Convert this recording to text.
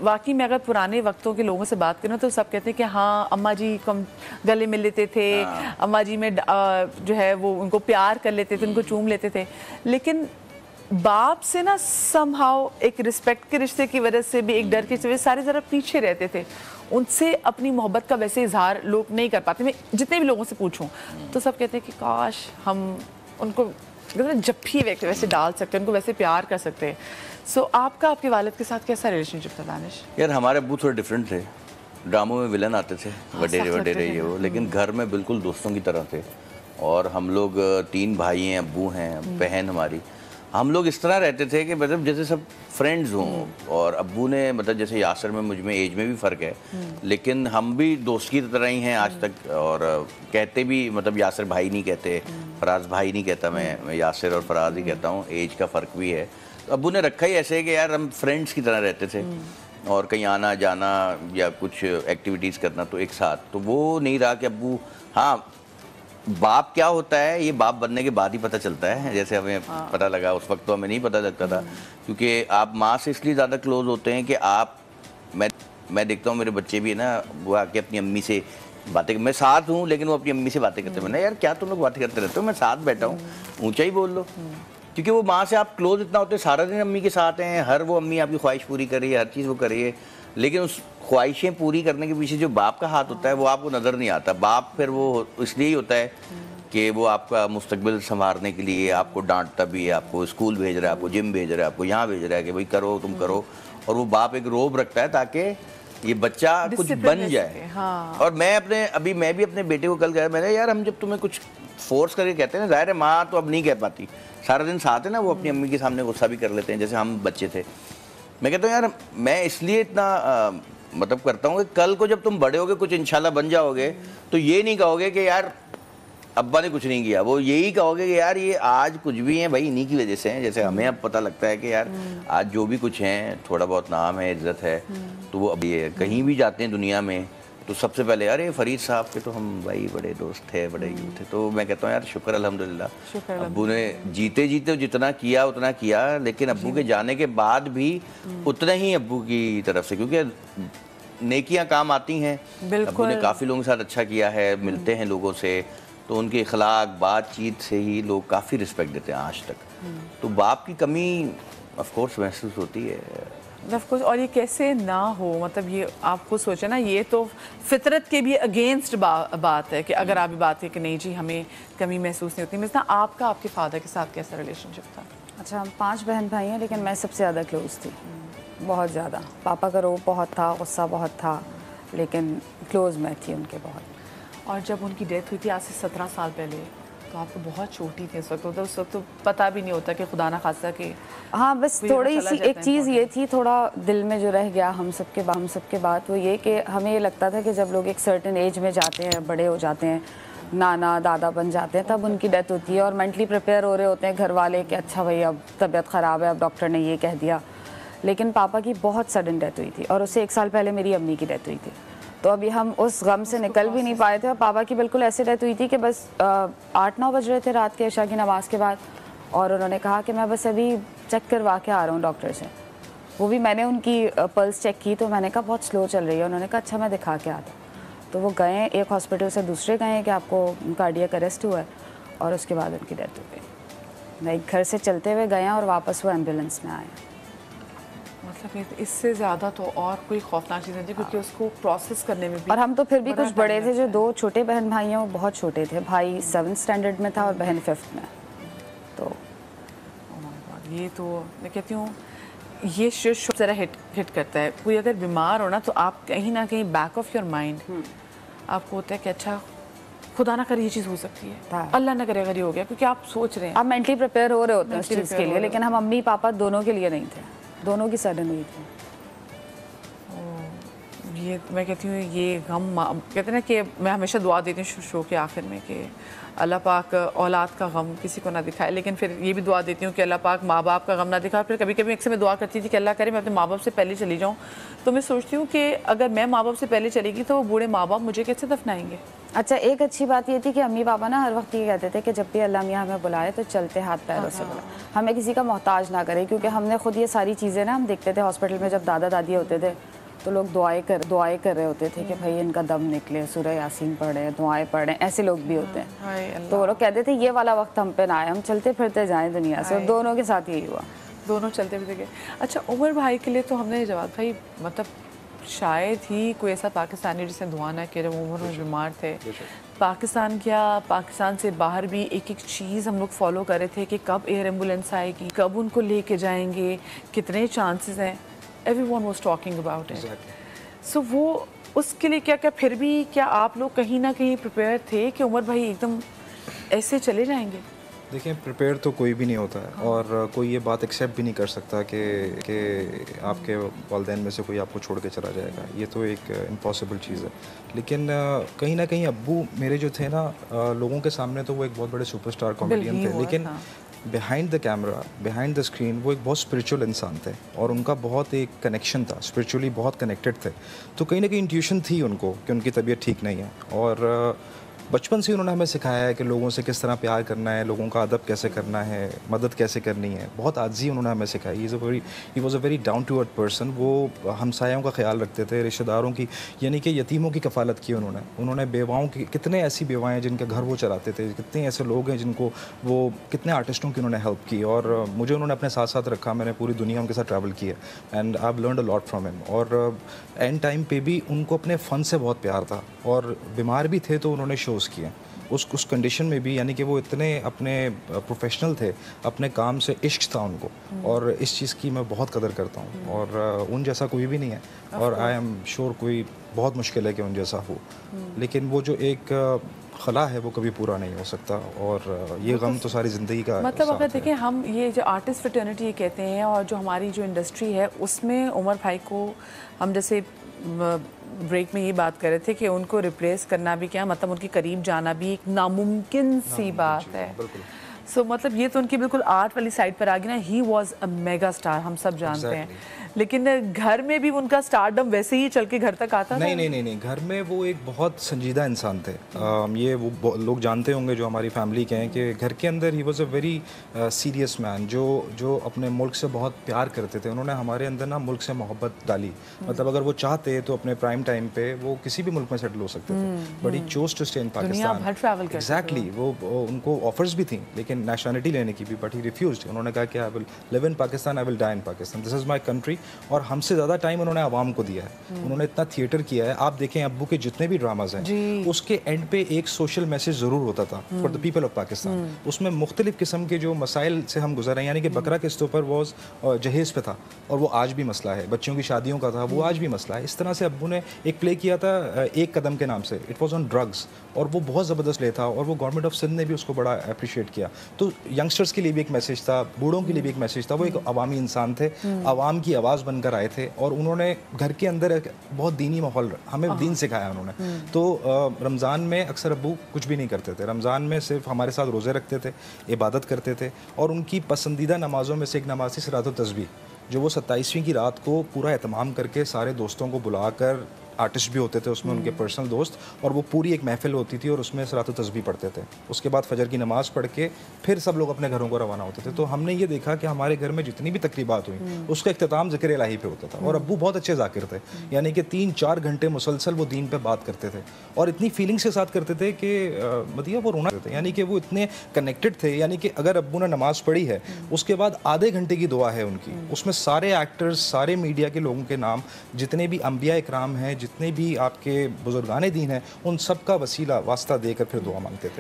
واقعی میں اگر پرانے وقتوں کے لوگوں سے بات کروں تو سب کہتے ہیں کہ ہاں اماں جی کو گلے مل لیتے تھے، اماں جی میں جو ہے وہ ان کو پیار کر لیتے تھے، ان کو چوم لیتے تھے. لیکن باپ سے نا سم ہاؤ ایک رسپیکٹ کے رشتے کی وجہ سے بھی، ایک ڈر کی وجہ سے سارے ذرا پیچھے رہتے تھے. ان سے اپنی محبت کا ویسے اظہار لوگ نہیں کر پاتے. میں جتنے بھی لوگوں سے پوچھوں تو سب کہتے ہیں کہ کاش ہم ان کو جب بھی ویسے ڈال سکتے، ان کو ویسے پیار کر سکتے. سو آپ کا آپ کے والد کے ساتھ کیسا ریلیشن شپ تھا دانش؟ یار ہمارے ابو تھوڑے ڈفرینٹ تھے. ڈراموں میں ولن آتے تھے وڈیرے وڈیرے یہ وہ، لیکن گھر میں بالکل دوستوں کی طرح تھے. اور ہم لوگ 3 بھائی ہیں، ابو ہیں، بہن ہماری. ہم لوگ اس طرح رہتے تھے کہ مطلب جیسے سب فرینڈز ہوں. اور ابو نے مطلب جیسے یاسر میں مجھ میں ایج میں بھی فرق ہے، لیکن ہم بھی دوست کی طرح ہی ہیں آج تک. اور کہتے بھی مطلب یاسر بھائی نہیں کہتے، فراز بھائی نہیں کہتا، میں یاسر اور فراز ہی کہتا ہوں. ایج کا فرق بھی ہے. ابو نے رکھا ہی ایسے کہ یار ہم فرینڈس کی طرح رہتے تھے، اور کہیں آنا جانا یا کچھ ایکٹیویٹیز کرنا تو ایک ساتھ. تو وہ نہیں رہا کہ ابو، ہاں باپ کیا ہوتا ہے یہ باپ بننے کے بعد ہی پتہ چلتا ہے. جیسے ہمیں پتہ لگا، اس وقت تو ہمیں نہیں پتہ لگتا تھا. کیونکہ آپ ماں سے اس لیے زیادہ کلوز ہوتے ہیں کہ آپ، میں دیکھتا ہوں میرے بچے بھی ہے نا، وہ آ کے اپنی امی سے باتیں، میں ساتھ ہوں لیکن وہ اپنی امی سے باتیں کرتے ہیں. میں نے یار کیا تم لوگ باتیں کرتے رہتے ہو، میں ساتھ بیٹھا ہوں، اونچا ہی بول لو. کیونکہ وہ ماں سے آپ کلوز اتنا ہوتے ہیں، سارا دن امی کے ساتھ ہیں، ہر وہ امی آپ کی خواہش پوری کر رہی ہے، ہر چیز وہ کر رہی ہے. لیکن اس خواہشیں پوری کرنے کے پیچھے جو باپ کا ہاتھ ہوتا ہے وہ آپ کو نظر نہیں آتا. باپ پھر وہ اس لیے ہی ہوتا ہے کہ وہ آپ کا مستقبل سنوارنے کے لیے آپ کو ڈانٹتا بھی ہے، آپ کو اسکول بھیج رہا ہے، آپ کو جم بھیج رہا ہے، آپ کو یہاں بھیج رہا ہے کہ بھائی کرو تم کرو. اور وہ باپ ایک روب رکھتا ہے تاکہ یہ بچہ کچھ بن جائے. اور میں بھی اپنے بیٹے کو کل کہا، میں نے یار ہم جب تمہیں کچھ فورس کر کے کہتے ہیں نا، ظاہر ہے ماں تو اب نہیں کہہ پاتی، سارا دن ساتھ ہے نا، وہ اپنی امی کے سامنے غصہ بھی کر لیتے ہیں جیسے ہم بچے تھے. میں کہتا ہوں یار میں اس لیے اتنا مطلب کرتا ہوں کہ کل کو جب تم بڑے ہوگے کچھ انشاءاللہ بن جاؤ گے تو یہ نہیں کہو گے کہ یار ابا نے کچھ نہیں کیا. وہ یہی کہو گے کہ یار یہ آج کچھ بھی ہیں بھائی انہی کی وجہ سے ہیں. جیسے ہمیں اب پتہ لگتا ہے کہ یار آج جو بھی کچھ ہیں، تھوڑا بہت نام ہے، عزت ہے، تو وہ اب یہ کہیں بھی جاتے ہیں دنیا میں تو سب سے پہلے ارے فرید صاحب کے تو ہم بھائی بڑے دوست تھے، بڑے یوں تھے. تو میں کہتا ہوں یار شکر الحمدللہ ابو نے جیتے جیتے جتنا کیا اتنا کیا، لیکن ابو کے جانے کے بعد بھی اتنا ہی ابو کی طرف سے، کیونکہ نیکیاں کام آتی ہیں. ابو نے کافی لوگوں کے ساتھ اچھا کیا ہے، ملتے ہیں لوگوں سے، تو ان کے اخلاق بات چیت سے ہی لوگ کافی رسپیکٹ دیتے ہیں آج تک. تو باپ کی کمی آف کورس محسوس ہوتی ہے. اور یہ کیسے نہ ہو، مطلب یہ آپ کو سوچیں نا، یہ تو فطرت کے بھی اگینسٹ بات ہے کہ اگر آپ بات ہے کہ نہیں جی ہمیں کمی محسوس نہیں ہوتی. مثلا آپ کا آپ کے فادر کے ساتھ کیسا ریلیشن شپ تھا؟ اچھا ہم 5 بہن بھائی ہیں، لیکن میں سب سے زیادہ کلوز تھی، بہت زیادہ. پاپا کا روب بہت تھا، غصہ بہت تھا، لیکن کلوز میں تھی ان کے بہت. اور جب ان کی ڈیتھ ہوئی تھی آج سے 17 سال پہلے، تو آپ کو بہت چھوٹی تھی اس وقت، اس وقت تو پتہ بھی نہیں ہوتا کہ خدا نہ خاصہ کہ ہاں بس تھوڑی سی ایک چیز یہ تھی، تھوڑا دل میں جو رہ گیا ہم سب کے بعد، وہ یہ کہ ہمیں یہ لگتا تھا کہ جب لوگ ایک سرٹن ایج میں جاتے ہیں، بڑے ہو جاتے ہیں، نانا دادا بن جاتے ہیں، تب ان کی ڈیتھ ہوتی ہے اور مینٹلی پریپیئر ہو رہے ہوتے ہیں گھر والے کہ اچھا بھائی اب طبیعت خراب ہے، اب ڈاکٹر نے یہ کہہ دیا. لیکن پاپا کی بہت سڈن ڈیتھ ہوئی تھی، اور اس سے 1 سال پہلے میری امی کی ڈیتھ ہوئی تھی. تو ابھی ہم اس غم سے نکل بھی نہیں پائے تھے. اور پاپا کی بالکل ایسے ڈیتھ ہوئی تھی کہ بس 8-9 بج رہے تھے رات کے عشاء کی نماز کے بعد، اور انہوں نے کہا کہ میں بس ابھی چیک کروا کے آ رہا ہوں ڈاکٹر سے. وہ بھی میں نے ان کی پلس چیک کی تو میں نے کہا بہت سلو چل رہی ہے. انہوں نے کہا اچھا میں دکھا کے آتا. تو وہ گئے ایک ہاسپٹل سے دوسرے گئے کہ آپ کو کارڈیاک اریسٹ ہوا ہے، اور اس کے بعد ان کی ڈیتھ ہو گئی. میں گھر سے چلتے ہوئے گئے اور واپس وہ ایمبولینس میں آئے. مطلب اس سے زیادہ تو اور کوئی خوفناک چیز نہیں تھی، کیونکہ اس کو پروسیس کرنے میں بھی. اور ہم تو پھر بھی کچھ بڑے تھے. جو 2 چھوٹے بہن بھائی ہیں وہ بہت چھوٹے تھے. بھائی 7th اسٹینڈرڈ میں تھا اور بہن 5th میں. تو یہ تو میں کہتی ہوں یہ شوق ذرا ہٹ کرتا ہے. کوئی اگر بیمار ہو نا تو آپ کہیں نہ کہیں بیک آف یور مائنڈ آپ کو ہوتا ہے کہ اچھا خدا نہ کرے یہ چیز ہو سکتی ہے، اللہ نہ کرے اگر یہ ہو گیا، کیونکہ آپ سوچ رہے ہیں، آپ مینٹلی پریپیئر ہو رہے ہوتے ہیں اس چیز کے لیے. لیکن ہم امی پاپا دونوں کے لیے نہیں تھے، دونوں کی سڈن ہوئی تھی. یہ میں کہتی ہوں یہ غم، کہتے ہیں نا کہ میں ہمیشہ دعا دیتی ہوں شو کے آخر میں کہ اللہ پاک اولاد کا غم کسی کو نہ دکھائے، لیکن پھر یہ بھی دعا دیتی ہوں کہ اللہ پاک ماں باپ کا غم نہ دکھائے. پھر کبھی کبھی اکثر میں دعا کرتی تھی کہ اللہ کرے میں اپنے ماں باپ سے پہلے چلی جاؤں تو میں سوچتی ہوں کہ اگر میں ماں باپ سے پہلے چلے گی تو وہ بوڑھے ماں باپ مجھے کیسے دفنائیں گے؟ اچھا ایک اچھی بات یہ تھی کہ امی پاپا نا ہر وقت یہ کہتے تھے کہ جب بھی اللہ میاں ہمیں بلائے تو چلتے ہاتھ پیروں سے بلائے, ہمیں کسی کا محتاج نہ کرے, کیونکہ ہم نے خود یہ ساری چیزیں نا ہم دیکھتے تھے ہاسپٹل میں جب دادا دادی ہوتے تھے تو لوگ دعائیں کر رہے ہوتے تھے کہ بھائی ان کا دم نکلے, سورہ یاسین پڑھیں, دعائیں پڑھیں, ایسے لوگ بھی ہوتے ہیں. تو وہ لوگ کہتے تھے یہ والا وقت ہم پہ نہ آئے, ہم چلتے پھرتے جائیں دنیا سے, اور دونوں کے ساتھ یہی ہوا, دونوں چلتے پھرتے گئے. اچھا عمر بھائی کے لیے تو ہم نے جواب بھائی مطلب شاید ہی کوئی ایسا پاکستانی جس نے دعا نہ کیا, جب عمر میں بیمار تھے پاکستان کیا, پاکستان سے باہر بھی ایک ایک چیز ہم لوگ فالو کر رہے تھے کہ کب ایئر ایمبولینس آئے گی, کب ان کو لے کے جائیں گے, کتنے چانسز ہیں, everyone was talking about it. So وہ اس کے لیے کیا پھر بھی کیا آپ لوگ کہیں نہ کہیں پریپیئر تھے کہ عمر بھائی ایک دم ایسے چلے جائیں گے؟ دیکھیں پریپیئر تو کوئی بھی نہیں ہوتا ہے, اور کوئی یہ بات ایکسیپٹ بھی نہیں کر سکتا کہ آپ کے والدین میں سے کوئی آپ کو چھوڑ کے چلا جائے گا, یہ تو ایک امپاسبل چیز ہے. لیکن کہیں نہ کہیں ابو میرے جو تھے نا, لوگوں کے سامنے تو وہ ایک بہت بڑے سپر اسٹار کامیڈین تھے, لیکن behind the camera, behind the screen وہ ایک بہت اسپریچول انسان تھے, اور ان کا بہت ایک کنیکشن تھا, اسپریچولی بہت کنیکٹڈ تھے. تو کہیں نہ کہیں انٹیوشن تھی ان کو کہ ان کی طبیعت ٹھیک نہیں ہے, اور بچپن سے انہوں نے ہمیں سکھایا ہے کہ لوگوں سے کس طرح پیار کرنا ہے, لوگوں کا ادب کیسے کرنا ہے, مدد کیسے کرنی ہے. بہت عاجزی انہوں نے ہمیں سکھائی. He was a very down to earth person. وہ ہمسایوں کا خیال رکھتے تھے, رشتہ داروں کی, یعنی کہ یتیموں کی کفالت کی انہوں نے بیواؤں کی, کتنے ایسی بیوائیں ہیں جن کے گھر وہ چلاتے تھے, کتنے ایسے لوگ ہیں جن کو وہ, کتنے آرٹسٹوں کی انہوں نے ہیلپ کی, اور مجھے انہوں نے اپنے ساتھ ساتھ رکھا. میں نے پوری دنیا ان کے ساتھ ٹریول کی ہے, and I have learned a lot from ہم. اور اینڈ ٹائم پہ بھی ان کو اپنے فن سے بہت پیار تھا, اور بیمار بھی تھے تو انہوں نے شوز کیے اس کنڈیشن میں بھی, یعنی کہ وہ اتنے اپنے پروفیشنل تھے, اپنے کام سے عشق تھا ان کو, اور اس چیز کی میں بہت قدر کرتا ہوں, اور ان جیسا کوئی بھی نہیں ہے, اور آئی ایم شیور کوئی بہت مشکل ہے کہ ان جیسا ہو, لیکن وہ جو ایک خلا ہے وہ کبھی پورا نہیں ہو سکتا, اور یہ غم تو ساری زندگی کا مطلب اگر دیکھیں ہم یہ جو آرٹسٹ فریٹرنٹی کہتے ہیں, اور جو ہماری جو انڈسٹری ہے اس میں عمر بھائی کو ہم جیسے بریک میں یہ بات کر رہے تھے کہ ان کو ریپلیس کرنا بھی کیا, مطلب ان کے قریب جانا بھی ایک ناممکن سی بات ہے. سو مطلب یہ تو ان کی بالکل آرٹ والی سائڈ پر آ گئی نا. ہی واز اے میگا اسٹار, ہم سب جانتے ہیں, لیکن گھر میں بھی ان کا اسٹارڈم ویسے ہی چل کے گھر تک آتا تھا. نہیں, گھر میں وہ ایک بہت سنجیدہ انسان تھے. یہ وہ لوگ جانتے ہوں گے جو ہماری فیملی کے ہیں, کہ گھر کے اندر ہی was a very serious man, جو اپنے ملک سے بہت پیار کرتے تھے. انہوں نے ہمارے اندر نا ملک سے محبت ڈالی. مطلب اگر وہ چاہتے تو اپنے پرائم ٹائم پہ وہ کسی بھی ملک میں سیٹل ہو سکتے تھے, but he choose to stay in Pakistan. Exactly, وہ ان کو آفرز بھی تھیں لیکن نیشنلٹی لینے کی بھی, بٹ ہی ریفیوزڈ. انہوں نے کہا کہ آئی ول لیو ان پاکستان, آئی ول ڈائی ان پاکستان, دس از مائی کنٹری. اور ہم سے زیادہ ٹائم انہوں نے عوام کو دیا ہے, انہوں نے اتنا تھیٹر کیا ہے. آپ دیکھیں ابو کے جتنے بھی ڈراماز ہیں اس کے اینڈ پہ ایک سوشل میسج ضرور ہوتا تھا for the people of Pakistan. اس میں مختلف قسم کے جو مسائل سے ہم گزر رہے ہیں, یعنی کہ بکرا قسط پر واز جہیز پہ تھا, اور وہ آج بھی مسئلہ ہے. بچوں کی شادیوں کا تھا, وہ آج بھی مسئلہ ہے. اس طرح سے ابو نے ایک پلے کیا تھا ایک قدم کے نام سے, اٹ واز آن ڈرگس, اور وہ بہت زبردست پلے تھا, اور وہ گورنمنٹ آف سندھ نے بھی اس کو بڑا اپریشیٹ کیا. تو ینگسٹرس کے لیے بھی ایک میسج تھا, بوڑھوں کے لیے بھی ایک میسج تھا. وہ ایک عوامی انسان تھے, عوام کی آواز بن کر آئے تھے, اور انہوں نے گھر کے اندر ایک بہت دینی ماحول, ہمیں دین سکھایا انہوں نے. تو رمضان میں اکثر ابو کچھ بھی نہیں کرتے تھے. رمضان میں صرف ہمارے ساتھ روزے رکھتے تھے, عبادت کرتے تھے, اور ان کی پسندیدہ نمازوں میں سے ایک نماز تھی صلاۃ التسبیح, جو وہ 27ویں کی رات کو پورا اہتمام کر کے سارے دوستوں کو بلا کر, آرٹسٹ بھی ہوتے تھے اس میں ان کے پرسنل دوست, اور وہ پوری ایک محفل ہوتی تھی, اور اس میں صلاۃ التسبیح پڑھتے تھے. اس کے بعد فجر کی نماز پڑھ کے پھر سب لوگ اپنے گھروں کو روانہ ہوتے تھے. تو ہم نے یہ دیکھا کہ ہمارے گھر میں جتنی بھی تقریبات ہوئی اس کا اختتام ذکر الہی پہ ہوتا تھا, اور ابو بہت اچھے ذاکر تھے, یعنی کہ 3-4 گھنٹے مسلسل وہ دین پہ بات کرتے تھے, اور اتنی فیلنگس کے ساتھ کرتے تھے کہ مطلب وہ رونا تھے, یعنی کہ وہ اتنے کنیکٹڈ تھے. یعنی کہ اگر ابو نے نماز پڑھی ہے, اس کے بعد آدھے گھنٹے کی دعا ہے ان کی, اس میں سارے ایکٹرز, سارے میڈیا کے لوگوں کے نام, جتنے بھی انبیاء اکرام ہیں, جتنے بھی آپ کے بزرگان دین ہیں, ان سب کا وسیلہ واسطہ دے کر پھر دعا مانگتے تھے.